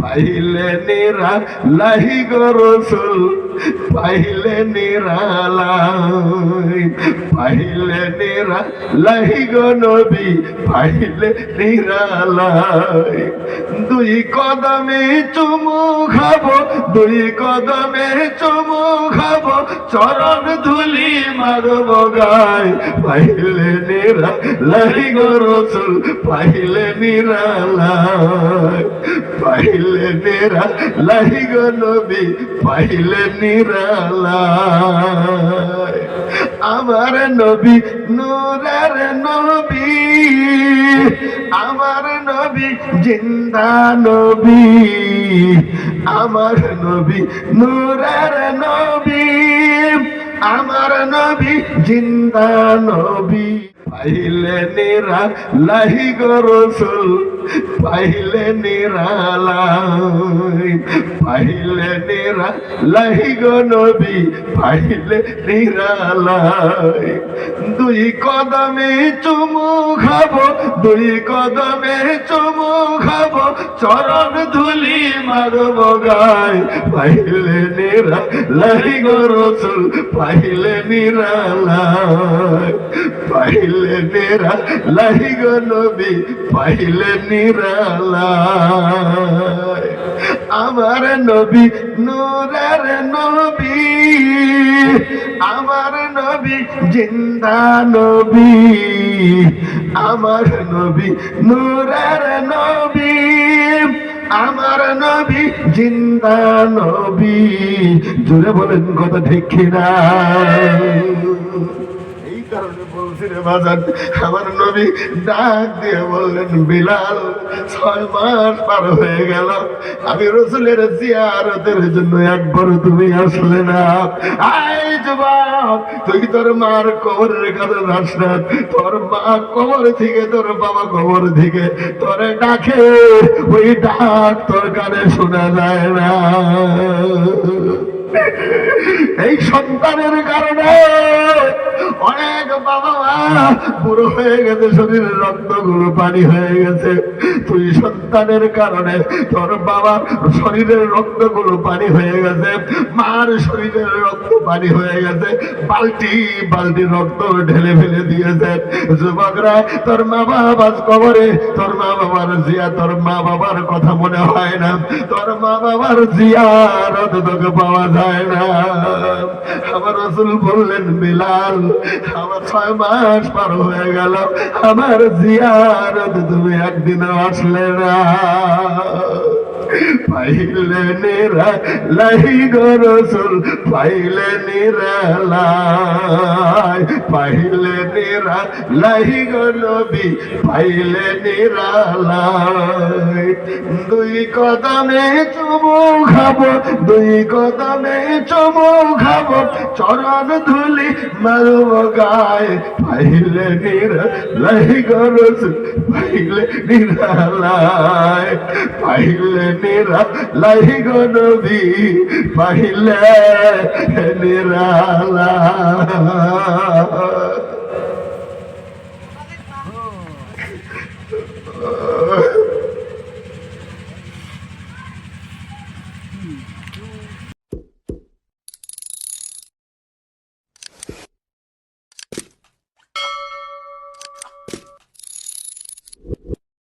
পাইলে নিরালাই গো রাসূল পাইলে নিরালাই পাইলে নিরালাই গো নবী পাইলে নিরালাই দুই কদমে চুমু খাবো দুই কদমে চুমু খাবো চরণ ধুলি মারব গায় পাইলে নিরালাই গো রাসূল পাইলে নিরালাই পাইলে নিরালাই গো নবী পাইলে নিরালাই আমার নবী নূরের নবী আমার নবী জিন্দা নবী আমার নবী নূরের নবী আমার নবী জিন্দা নবী পাইলে নিরালাই গো রাসূল পাইলে নিরালাই পাইলে নিরালাই গো নবী পাইলে নিরালাই দুই কদমে চুমু খাবো দুই কদমে চুমু খাবো চরণ ধুলি মারব গায় পাইলে নিরালাই গো রাসূল পাইলে নিরালাই পাইলে নিরালাই গো নবী পাইলে নিরালাই আমার নবী নূরের নবী আমার নবী জিন্দা নবী আমার নবী নূরের নবী আমার নবী জিন্দা নবী জোরে বলেন কথা ঠিক কিনা আমার নবী ডাক দিয়ে বললেন বিলাল 6 মাস পার হয়ে গেল আমি রাসূলের জিয়ারতের জন্য একবার তুমি আসলে না আই যুবক তুই তোর মার কবরের কাছে যাস না তোর মা কবর থেকে তোর বাবা কবর থেকে তোরে ডাকে ওই ডাক তোর কানে শোনা যায় না এই সন্তানের কারণে অনেক বাবা মা বুড়ো হয়ে গেছে শরীরের রক্তগুলো পানি হয়ে গেছে তুই সন্তানের কারণে তোর বাবার শরীরের রক্তগুলো পানি হয়ে গেছে মার শরীরের রক্ত পানি হয়ে গেছে বালতি বালতি রক্ত ঢেলে ফেলে দিয়েছে যুবকরা তোর মা বাবা কবরে তোর মা বাবার জিয়া তোর মা বাবার কথা মনে হয় না তোর মা বাবার জিয়ারত তোকে পাওয়া যায় না আমার রাসূল বললেন বিলাল আমার 6 মাস পার হয়ে গেল আমার জিয়ারত তুমি একদিনও আসলে না পাইলে নিরালাই গো রাসূল পাইলে নিরালাই পাইলে নিরালাই গো নবী পাইলে নিরালাই দুই কদমে চুমু খাবো দুই কদমে চুমু খাবো চরণ ধুলি মারব গায় পাইলে নিরালাই গো রাসূল পাইলে নিরালাই পাইলে নিরালাই গো নবী পাইলে নিরালাই